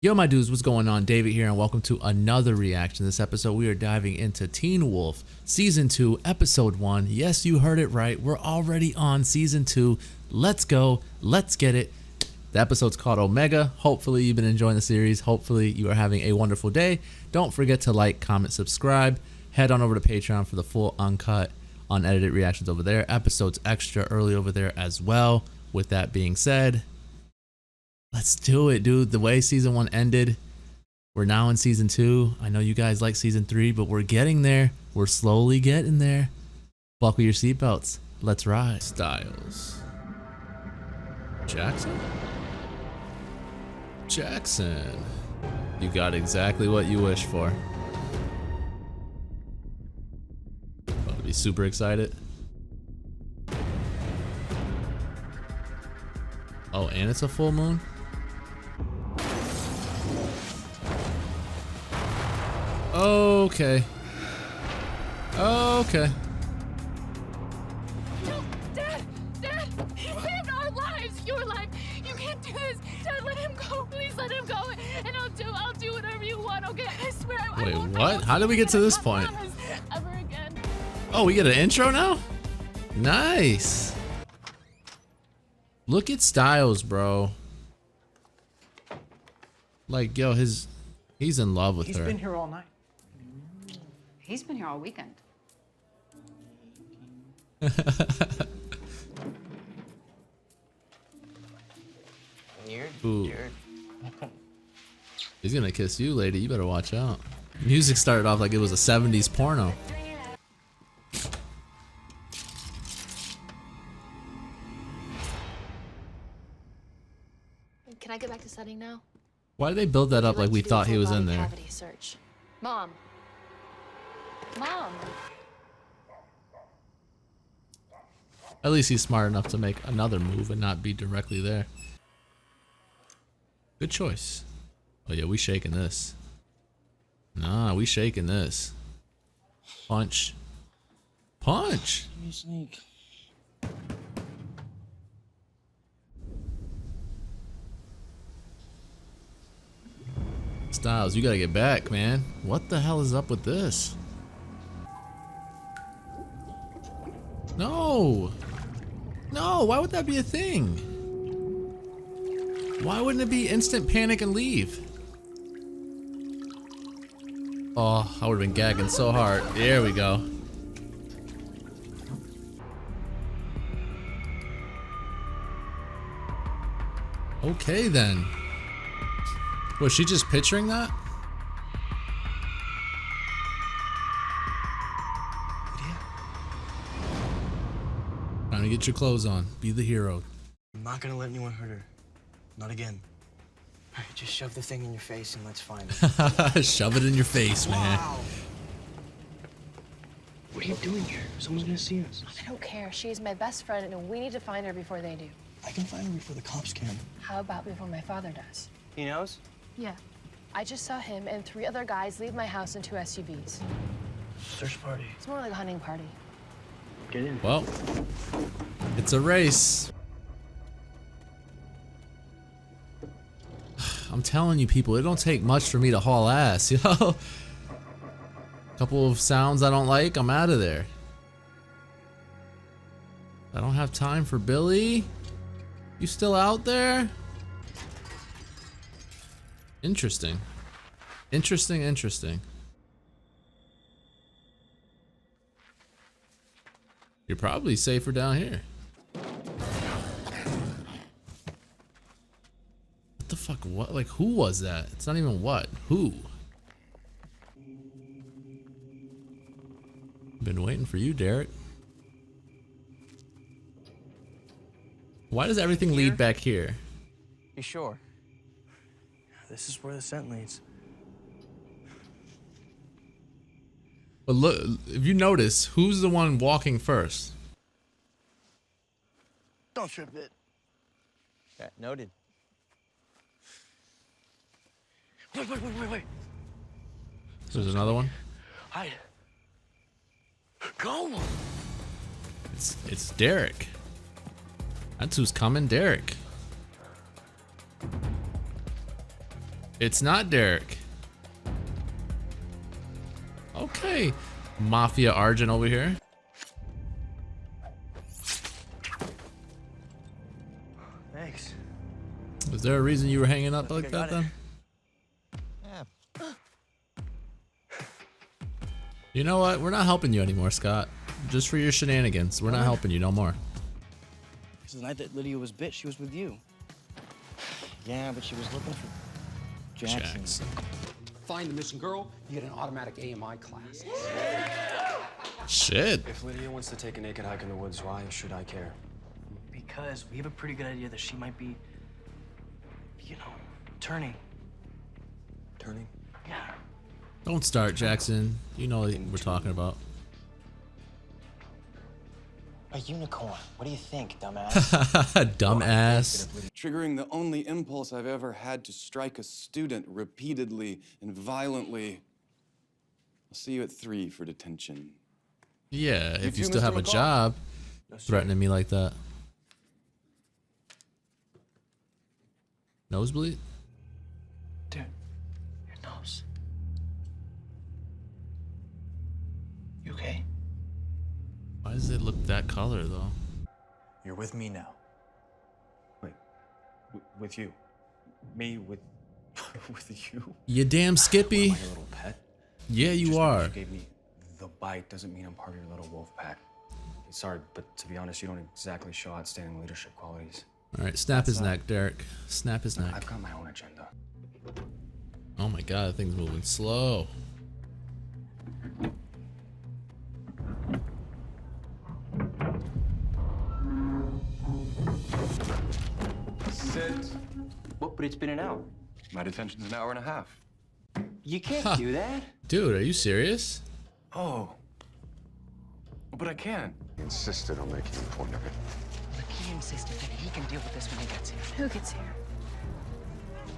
Yo, my dudes, what's going on? David here, and welcome to another reaction. This episode, we are diving into Teen Wolf Season 2, Episode 1. Yes, you heard it right. We're already on Season 2. Let's go. Let's get it. The episode's called Omega. Hopefully, you've been enjoying the series. Hopefully, you are having a wonderful day. Don't forget to like, comment, subscribe. Head on over to Patreon for the full uncut, unedited reactions over there. Episodes extra early over there as well. With that being said, let's do it, dude. The way season 1 ended, we're now in season 2. I know you guys like season 3, but we're getting there. We're slowly getting there. Buckle your seatbelts. Let's ride. Styles. Jackson? Jackson. You got exactly what you wished for. About to be super excited. Oh, and it's a full moon? Okay. Okay. No, Dad! Dad! He saved our lives! Your life! You can't do this! Dad, let him go! Please let him go! And I'll do whatever you want, okay? I swear I Wait, won't. what? How did we get to this point? Ever again. Oh, we get an intro now? Nice. Look at Styles, bro. Like, yo, he's in love with her. He's been here all night. He's been here all weekend. Ooh. He's gonna kiss you, lady. You better watch out. Music started off like it was a 70s porno. Can I get back to setting now? Why did they build that up like we thought he was in there? Cavity search. Mom. Mom. At least he's smart enough to make another move and not be directly there. Good choice. Oh yeah, we shaking this. Nah, we shaking this. Punch. Punch! Give me a sneak. Styles, you gotta get back, man. What the hell is up with this? No! No, why would that be a thing? Why wouldn't it be instant panic and leave? Oh, I would've been gagging so hard. There we go. Okay then. Was she just picturing that? Lydia? Trying to get your clothes on. Be the hero. I'm not gonna let anyone hurt her. Not again. All right, just shove the thing in your face and let's find it. Shove it in your face, man. Wow. What are you doing here? Someone's gonna see us. I don't care. She's my best friend, and we need to find her before they do. I can find her before the cops can. How about before my father does? He knows? Yeah. I just saw him and 3 other guys leave my house in 2 SUVs. Search party. It's more like a hunting party. Get in. Well, it's a race. I'm telling you people, it don't take much for me to haul ass, you know? Couple of sounds I don't like, I'm out of there. I don't have time for Billy. You still out there? Interesting. Interesting, interesting. You're probably safer down here. What the fuck? What? Like, who was that? It's not even what. Who? Been waiting for you, Derek. Why does everything lead back here? You sure? This is where the scent leads. But look, if you notice, who's the one walking first? Don't trip it. Okay, noted. Wait. There's another one. Hide. Go! It's Derek. That's who's coming, Derek. It's not Derek. Okay. Mafia Argent over here. Thanks. Was there a reason you were hanging up like that then? Yeah. You know what? We're not helping you anymore, Scott. Just for your shenanigans. We're not helping you no more. This is the night that Lydia was bit. She was with you. Yeah, but she was looking for Jackson. Find the missing girl, you get an automatic AMI class. Shit. If Lydia wants to take a naked hike in the woods, why should I care? Because we have a pretty good idea that she might be, you know, turning. Turning? Yeah. Don't start, Jackson. You know what we're talking about. A unicorn. What do you think, dumbass? Dumbass. Triggering the only impulse I've ever had to strike a student repeatedly and violently. I'll see you at 3 for detention. Yeah, if you too, still Mr. have a McCall? job, threatening me like that. Nosebleed? Dude, your nose. You okay? Why does it look that color though? You're with me now. Wait, with you? Me with with you? You damn Skippy. Am I your little pet? Yeah, you Just are. because you gave me the bite doesn't mean I'm part of your little wolf pack. Sorry, but to be honest, you don't exactly show outstanding leadership qualities. All right, snap his neck, Derek. Snap his neck. I've got my own agenda. Oh my god, that thing's moving slow. Sit. What? But it's been an hour. My detention's an hour and a half. You can't do that. Dude, are you serious? Oh. But I can. He insisted on making a point of it. Look, he insisted that he can deal with this when he gets here. Who gets here?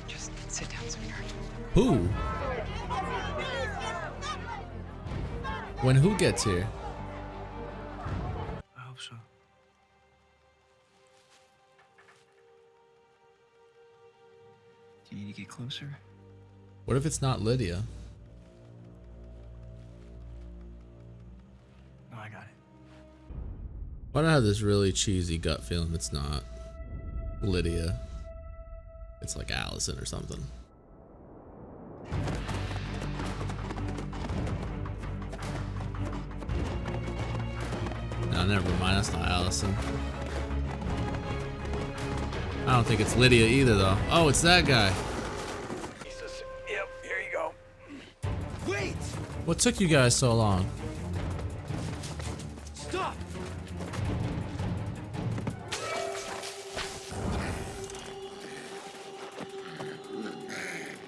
Just sit down, sweetheart. Who? When who gets here? I hope so. Do you need to get closer? What if it's not Lydia? No, I got it. Why do I have this really cheesy gut feeling it's not Lydia? It's like Allison or something. No, never mind. That's not Allison. I don't think it's Lydia either, though. Oh, it's that guy. Jesus. Yep, here you go. Wait! What took you guys so long? Stop!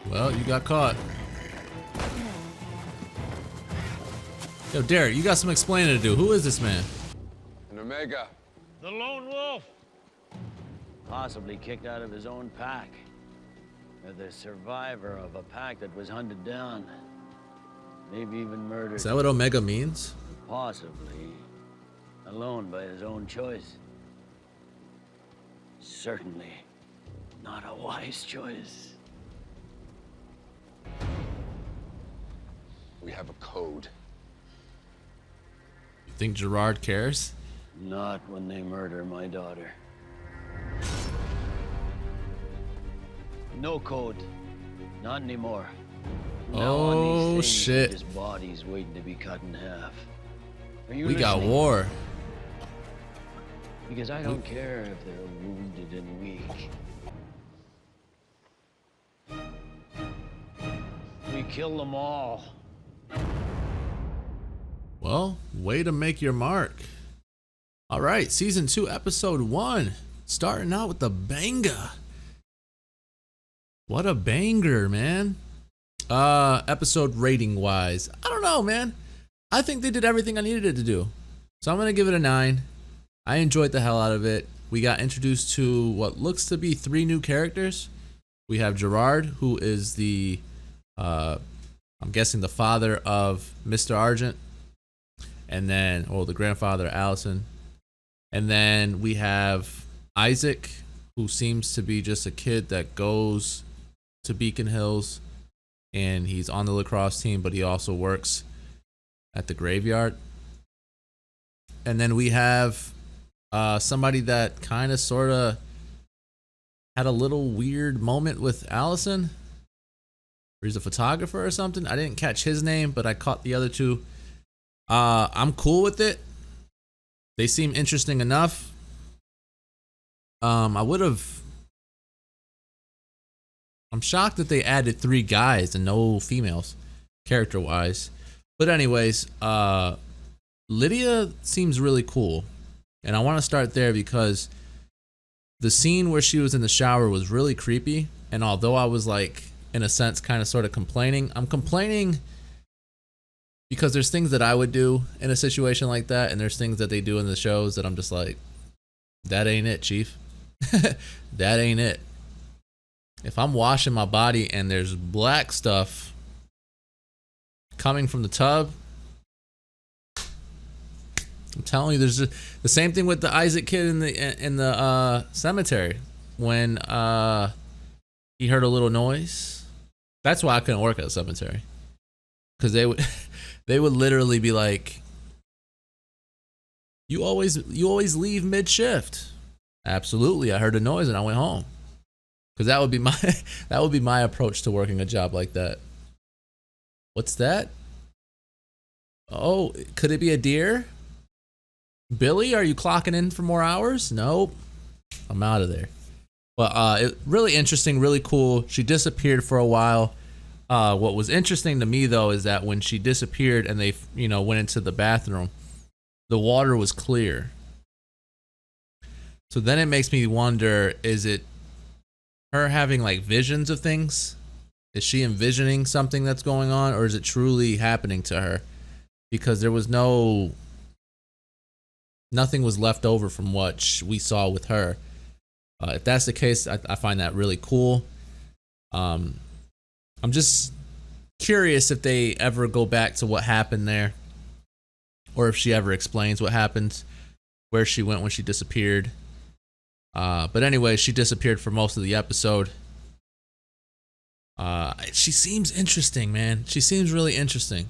Well, you got caught. Yo, Derek, you got some explaining to do. Who is this man? An Omega. The lone wolf. Possibly kicked out of his own pack. Or the survivor of a pack that was hunted down. Maybe even murdered. Is that what Omega means? Possibly. Alone by his own choice. Certainly not a wise choice. We have a code. You think Gerard cares? Not when they murder my daughter. No code. Not anymore. Now on Oh, these things, shit. his body's waiting to be cut in half. Are you We got listening? war. Because I don't care if they're wounded and weak. We kill them all. Well, way to make your mark. All right, season 2, episode 1. Starting out with the banger. What a banger, man. Episode rating wise, I don't know, man. I think they did everything I needed it to do. So I'm going to give it a 9. I enjoyed the hell out of it. We got introduced to what looks to be 3 new characters. We have Gerard, who is the, I'm guessing the father of Mr. Argent. And then, or the grandfather, Allison. And then we have Isaac, who seems to be just a kid that goes to Beacon Hills, and he's on the lacrosse team, but he also works at the graveyard. And then we have somebody that kind of sort of had a little weird moment with Allison. He's a photographer or something. I didn't catch his name, but I caught the other two. I'm cool with it. They seem interesting enough. I'm shocked that they added 3 guys and no females, character-wise. But anyways, Lydia seems really cool. And I want to start there because the scene where she was in the shower was really creepy. And although I was like, in a sense, kind of sort of complaining, I'm complaining because there's things that I would do in a situation like that. And there's things that they do in the shows that I'm just like, that ain't it, chief. That ain't it. If I'm washing my body and there's black stuff coming from the tub, I'm telling you, there's the same thing with the Isaac kid in the cemetery when he heard a little noise. That's why I couldn't work at a cemetery, because they would literally be like, you always leave mid shift. Absolutely, I heard a noise and I went home, because that would be my approach to working a job like that. What's that? Oh, could it be a deer? Billy, are you clocking in for more hours? Nope, I'm out of there. But really interesting, really cool. She disappeared for a while. What was interesting to me though is that when she disappeared and they, went into the bathroom, the water was clear. So then it makes me wonder, is it her having like visions of things? Is she envisioning something that's going on, or is it truly happening to her? Because there was nothing was left over from what we saw with her. If that's the case, I find that really cool. I'm just curious if they ever go back to what happened there, or if she ever explains what happened, where she went when she disappeared. But anyway, she disappeared for most of the episode. She seems interesting, man. She seems really interesting.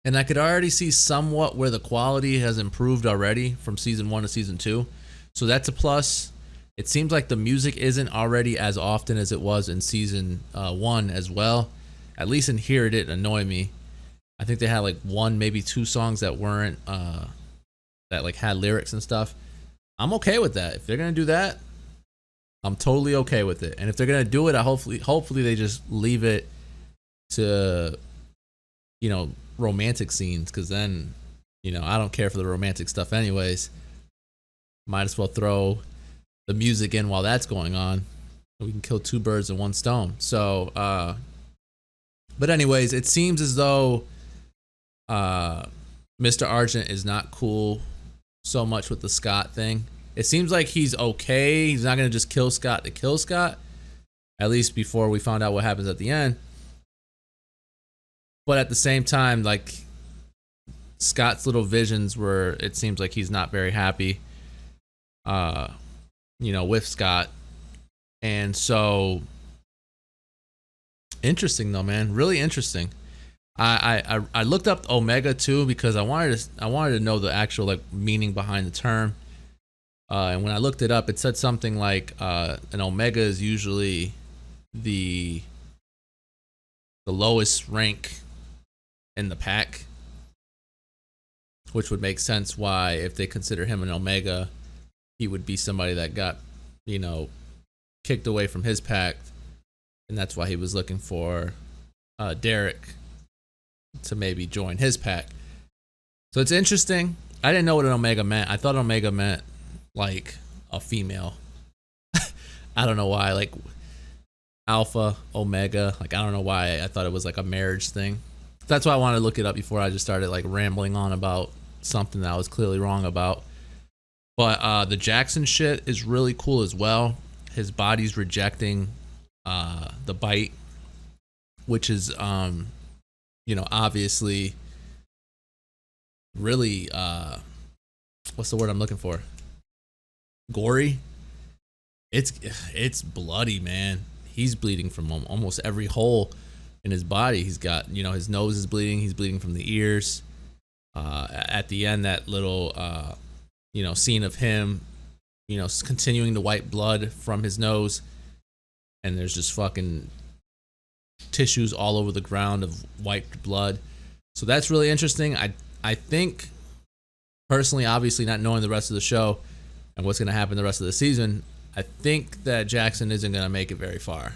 And I could already see somewhat where the quality has improved already from season 1 to season 2. So that's a plus. It seems like the music isn't already as often as it was in season 1 as well. At least in here, it didn't annoy me. I think they had like 1, maybe 2 songs that weren't, that like had lyrics and stuff. I'm okay with that. If they're going to do that, I'm totally okay with it. And if they're going to do it, hopefully they just leave it to, romantic scenes. Cause then, I don't care for the romantic stuff anyways. Might as well throw the music in while that's going on. We can kill 2 birds with 1 stone. So, but anyways, it seems as though, Mr. Argent is not cool so much with the Scott thing. It seems like he's okay. He's not going to just kill Scott to kill Scott. At least before we found out what happens at the end. But at the same time, like, Scott's little visions were, it seems like he's not very happy, with Scott. And so, interesting though, man. Really interesting. I looked up Omega too, because I wanted to know the actual like meaning behind the term. And when I looked it up, it said something like an Omega is usually the lowest rank in the pack, which would make sense why, if they consider him an Omega, he would be somebody that got, kicked away from his pack, and that's why he was looking for Derek to maybe join his pack. So it's interesting. I didn't know what an Omega meant. I thought Omega meant like a female. I don't know why, like Alpha, Omega. Like, I don't know why I thought it was like a marriage thing. That's why I wanted to look it up before I just started like rambling on about something that I was clearly wrong about. But the Jackson shit is really cool as well. His body's rejecting the bite, which is obviously really what's the word I'm looking for? Gory. It's bloody, man. he's bleeding from almost every hole in his body. He's got, his nose is bleeding. He's bleeding from the ears. At the end, that little, scene of him, continuing to wipe blood from his nose, and there's just fucking tissues all over the ground of wiped blood. So that's really interesting. I think, personally, obviously not knowing the rest of the show and what's going to happen the rest of the season, I think that Jackson isn't going to make it very far.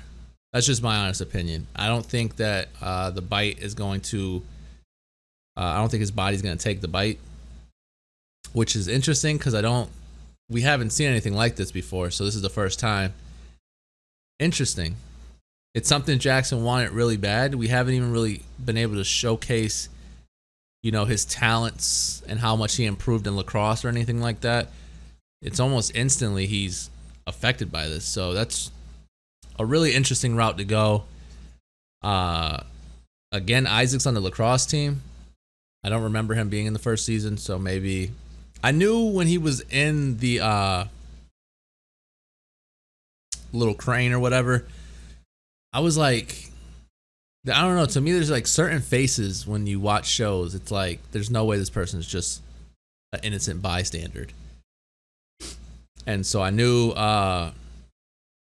That's just my honest opinion. I don't think that the bite is going to... I don't think his body's going to take the bite, which is interesting because we haven't seen anything like this before, so this is the first time. Interesting. It's something Jackson wanted really bad. We haven't even really been able to showcase, his talents and how much he improved in lacrosse or anything like that. It's almost instantly he's affected by this, so that's a really interesting route to go. Again, Isaac's on the lacrosse team. I don't remember him being in the first season, so maybe... I knew when he was in the little crane or whatever, I was like... I don't know, to me there's like certain faces when you watch shows, it's like, there's no way this person's just an innocent bystander. And so I knew...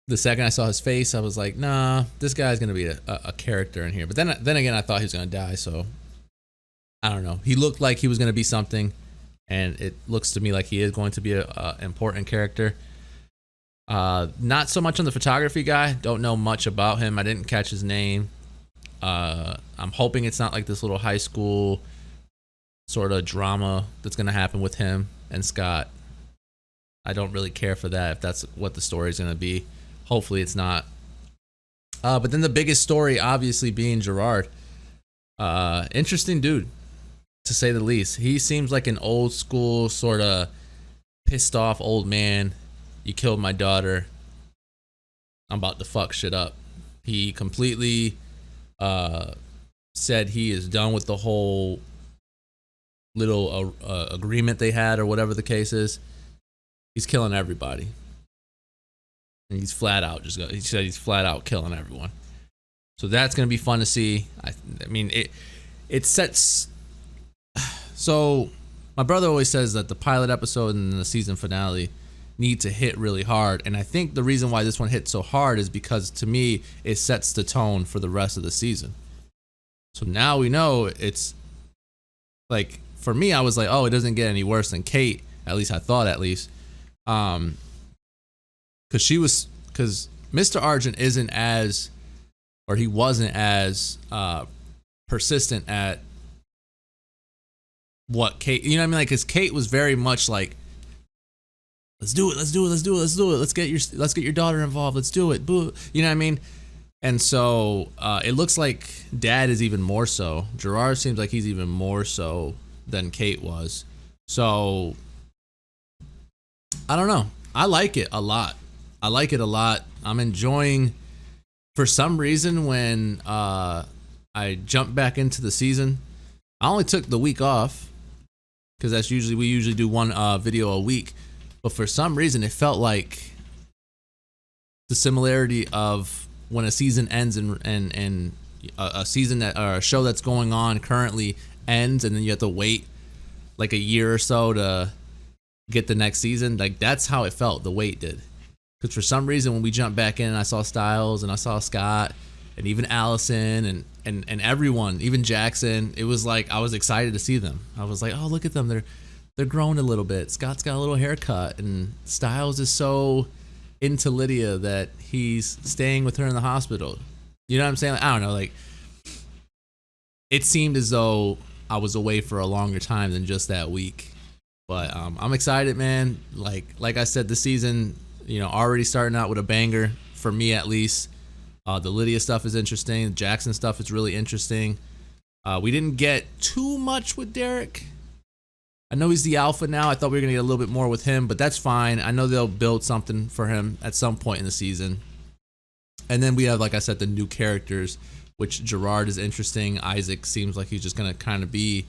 the second I saw his face, I was like, nah, this guy's going to be a character in here. But then again, I thought he was going to die, so I don't know. He looked like he was going to be something, and it looks to me like he is going to be a important character. Not so much on the photography guy. Don't know much about him. I didn't catch his name. I'm hoping it's not like this little high school sort of drama that's going to happen with him and Scott. I don't really care for that if that's what the story is going to be. Hopefully it's not. But then the biggest story obviously being Gerard. Interesting dude, to say the least. He seems like an old school sort of pissed off old man. You killed my daughter. I'm about to fuck shit up. He completely said he is done with the whole little agreement they had or whatever the case is. He's killing everybody. And he's flat out he said he's flat out killing everyone. So that's going to be fun to see. I mean, it sets... So my brother always says that the pilot episode and the season finale need to hit really hard. And I think the reason why this one hit so hard is because, to me, it sets the tone for the rest of the season. So now we know it's... Like, for me, I was like, oh, it doesn't get any worse than Kate. At least I thought, at least. Because Mr. Argent isn't as, or he wasn't as persistent at what Kate, you know what I mean? Like, because Kate was very much like, let's do it, let's do it, let's do it, let's do it, let's get your daughter involved, let's do it, boo, you know what I mean? And so it looks like Dad is even more so. Gerard seems like he's even more so than Kate was. So I don't know. I like it a lot. I'm enjoying, for some reason, when I jumped back into the season. I only took the week off because we usually do one video a week. But for some reason, it felt like the similarity of when a season ends and a season that, or a show that's going on currently ends, and then you have to wait like a year or so to get the next season. Like, that's how it felt. The wait did. Because for some reason, when we jumped back in, I saw Styles and I saw Scott and even Allison and everyone, even Jackson. It was like I was excited to see them. I was like, oh, look at them. They're growing a little bit. Scott's got a little haircut, and Styles is so into Lydia that he's staying with her in the hospital. You know what I'm saying? Like, I don't know. Like, it seemed as though I was away for a longer time than just that week. But I'm excited, man. Like I said, the season, already starting out with a banger for me, at least. The Lydia stuff is interesting. The Jackson stuff is really interesting. We didn't get too much with Derek. I know he's the alpha now. I thought we were gonna get a little bit more with him, but that's fine. I know they'll build something for him at some point in the season. And then we have, like I said, the new characters, which Gerard is interesting. Isaac seems like he's just gonna kind of be,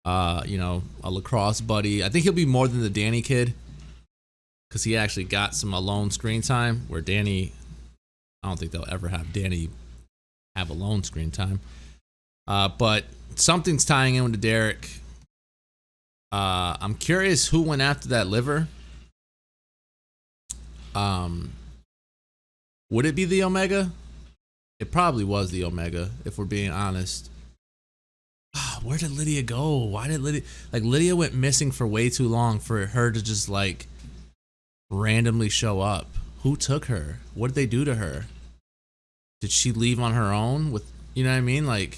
a lacrosse buddy. I think he'll be more than the Danny kid, because he actually got some alone screen time, where Danny I don't think they'll ever have Danny have alone screen time. But something's tying in with Derek. I'm curious who went after that liver. Would it be the Omega? It probably was the Omega, if we're being honest. Where did Lydia go? Why did Lydia went missing for way too long for her to just like randomly show up. Who took her? What did they do to her? Did she leave on her own with, you know what I mean? Like,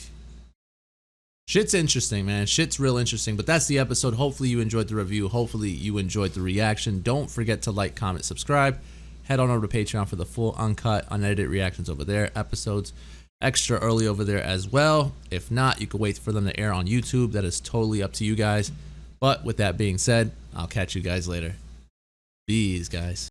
shit's interesting, man. Shit's real interesting. But that's the episode. Hopefully you enjoyed the review. Hopefully you enjoyed the reaction. Don't forget to like, comment, subscribe. Head on over to Patreon for the full uncut, unedited reactions over there. Episodes extra early over there as well. If not, you can wait for them to air on YouTube. That is totally up to you guys. But with that being said, I'll catch you guys later. Peace, guys.